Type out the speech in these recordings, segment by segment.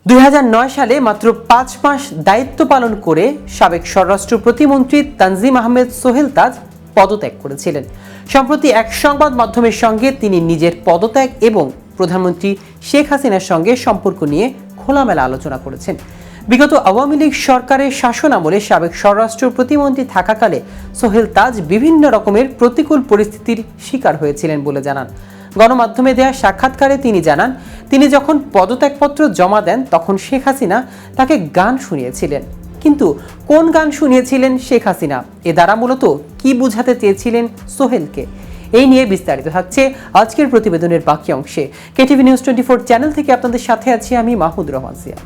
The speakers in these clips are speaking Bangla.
2009 সালে মাত্র 5 মাস দায়িত্ব পালন করে সাবেক স্বরাষ্ট্র প্রতিমন্ত্রী তানজিম আহমেদ সোহেল তাজ পদত্যাগ করেছিলেন। সম্প্রতি এক সংবাদ মাধ্যমের সঙ্গে তিনি নিজের পদত্যাগ এবং প্রধানমন্ত্রী শেখ হাসিনার সঙ্গে সম্পর্ক নিয়ে খোলামেলা আলোচনা করেছেন। বিগত আওয়ামী লীগ সরকারের শাসনামলে সাবেক স্বরাষ্ট্র প্রতিমন্ত্রী থাকাকালে সোহেল তাজ বিভিন্ন রকমের প্রতিকূল পরিস্থিতির শিকার হয়েছিলেন বলে জানান। গণমাধ্যমে দেয়া সাক্ষাৎকারে তিনি জানান, তিনি যখন পদত্যাগপত্র জমা দেন তখন শেখ হাসিনা তাকে গান শুনিয়েছিলেন। কিন্তু কোন গান শুনিয়েছিলেন শেখ হাসিনা? এ দ্বারা মূলত কি বোঝাতে চেয়েছিলেন সোহেলকে? এই নিয়ে বিস্তারিত থাকছে আজকের প্রতিবেদনের বাকি অংশে। কেটিভি নিউজ 24 চ্যানেল থেকে আপনাদের সাথে আছি আমি মাহমুদ রহমান সিয়া।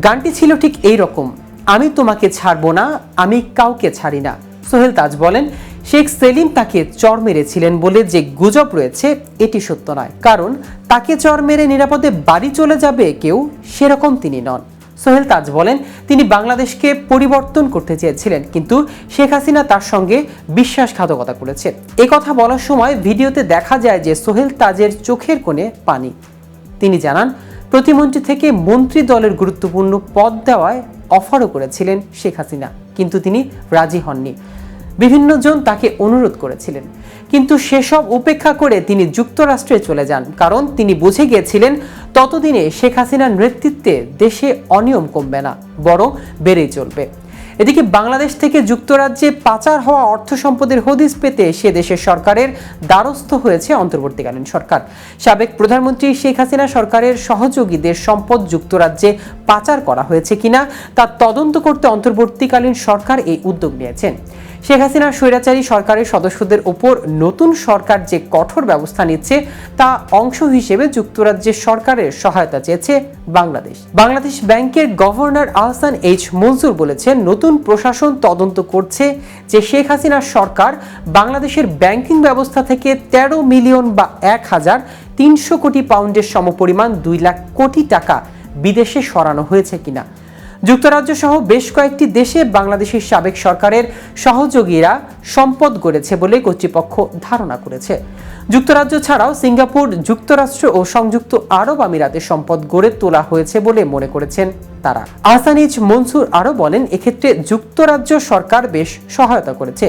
গানটি ছিল ঠিক এই রকম, আমি তোমাকে ছাড়বো না, আমি কাউকে ছাড়ি না। সোহেল তাজ বলেন, শেখ সেলিম তাকে চর মেরেছিলেন বলে যে গুজব রয়েছে এটি সত্য নয়, কারণ তাকে চর মেরে নিরাপদে বাড়ি চলে যাবে কেউ, সেরকম তিনি নন। সোহেল তাজ বলেন, তিনি বাংলাদেশকে পরিবর্তন করতে চেয়েছিলেন, কিন্তু শেখ হাসিনা তার সঙ্গে বিশ্বাসঘাতকতা করেছে। এ কথা বলার সময় ভিডিওতে দেখা যায় যে সোহেল তাজের চোখের কোণে পানি। তিনি জানান, প্রতিমন্ত্রী থেকে মন্ত্রী দলের গুরুত্বপূর্ণ পদ দেওয়ায় অফারও করেছিলেন শেখ হাসিনা, কিন্তু তিনি রাজি হননি। বিভিন্ন জন তাকে অনুরোধ করেছিলেন, কিন্তু সেসব উপেক্ষা করে তিনি যুক্তরাষ্ট্রে চলে যান, কারণ তিনি বুঝে গিয়েছিলেন ততদিনে শেখ হাসিনার নেতৃত্বে দেশে অনিয়ম কমবে না, বরং বেড়েই চলবে। এদিকে বাংলাদেশ থেকে যুক্তরাজ্যে পাচার হওয়া অর্থ সম্পদের হদিস পেতে সে দেশের সরকারের দ্বারস্থ হয়েছে অন্তর্বর্তীকালীন সরকার। সাবেক প্রধানমন্ত্রী শেখ হাসিনা সরকারের সহযোগীদের সম্পদ যুক্তরাজ্যে পাচার করা হয়েছে কিনা তা তদন্ত করতে অন্তর্বর্তীকালীন সরকার এই উদ্যোগ নিয়েছেন। শেখ হাসিনার স্বৈরাচারী সরকারের সদস্যদের ওপর নতুন সরকার যে কঠোর ব্যবস্থা নিচ্ছে তা অংশ হিসেবে যুক্তরাজ্যের সরকারের সহায়তা চেয়েছে বাংলাদেশ ব্যাংকের গভর্নর আহসান এইচ মনসুর বলেছেন, নতুন প্রশাসন তদন্ত করছে যে শেখ হাসিনার সরকার বাংলাদেশের ব্যাংকিং ব্যবস্থা থেকে 13 মিলিয়ন বা 1,300 কোটি পাউন্ডের সমপরিমাণ 2 লাখ কোটি টাকা বিদেশে সরানো হয়েছে কিনা। যুক্তরাজ্য সহ বেশ কয়েকটি দেশে বাংলাদেশের সাবেক সরকারের সহযোগীরা সম্পদ গড়েছে বলে কর্তৃপক্ষ ধারণা করেছে। যুক্তরাজ্য ছাড়াও সিঙ্গাপুর, যুক্তরাষ্ট্র ও সংযুক্ত আরব আমিরাতে সম্পদ গড়ে তোলা হয়েছে বলে মনে করেছেন তারা। আহসান এইচ মনসুর আরও বলেন, এক্ষেত্রে যুক্তরাজ্য সরকার বেশ সহায়তা করেছে।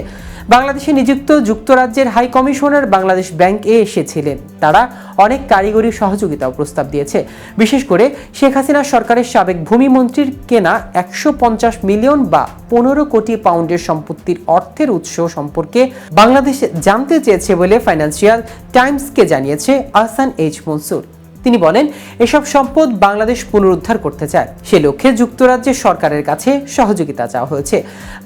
বাংলাদেশে নিযুক্ত যুক্তরাজ্যের হাই কমিশনার বাংলাদেশ ব্যাংকে এসেছিলেন। তারা অনেক কারিগরি সহযোগিতাও প্রস্তাব দিয়েছে। বিশেষ করে শেখ হাসিনা সরকারের সাবেক ভূমিমন্ত্রীর কেনা 150 মিলিয়ন বা 15 কোটি পাউন্ডের সম্পত্তির অর্থের উৎস সম্পর্কে বাংলাদেশ জানতে চেয়েছে বলে ফাইন্যান্সিয়াল টাইমসকে জানিয়েছে আহসান এইচ মনসুর। তিনি বলেন, এসব সম্পদ বাংলাদেশ পুনরুদ্ধার করতে চায়। সে লক্ষ্যে যুক্তরাজ্যের সরকারের কাছে সহযোগিতা চাওয়া হয়েছে।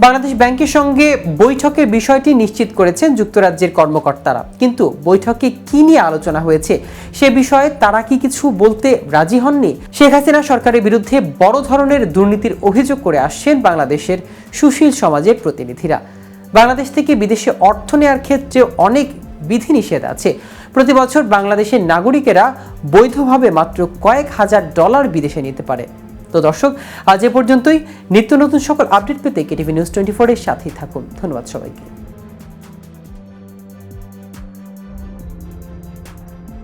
বাংলাদেশ ব্যাংকের সঙ্গে বৈঠকের বিষয়টি নিশ্চিত করেছেন যুক্তরাজ্যের কর্মকর্তারা, কিন্তু বৈঠকে কি নিয়ে আলোচনা হয়েছে সে বিষয়ে তারা কি কিছু বলতে রাজি হননি। শেখ হাসিনা সরকারের বিরুদ্ধে বড় ধরনের দুর্নীতির অভিযোগ করে আসছেন বাংলাদেশের সুশীল সমাজের প্রতিনিধিরা। বাংলাদেশ থেকে বিদেশে অর্থ নেওয়ার ক্ষেত্রে অনেক বিধিনিষেধ আছে। প্রতি বছর বাংলাদেশের নাগরিকেরা বৈধভাবে মাত্র কয়েক হাজার ডলার বিদেশে নিতে পারে। তো দর্শক, আজ এ পর্যন্তই। নিত্য নতুন সকল আপডেট পেতে কেটিভি নিউজ 24 এর সাথেই থাকুন। ধন্যবাদ সবাইকে।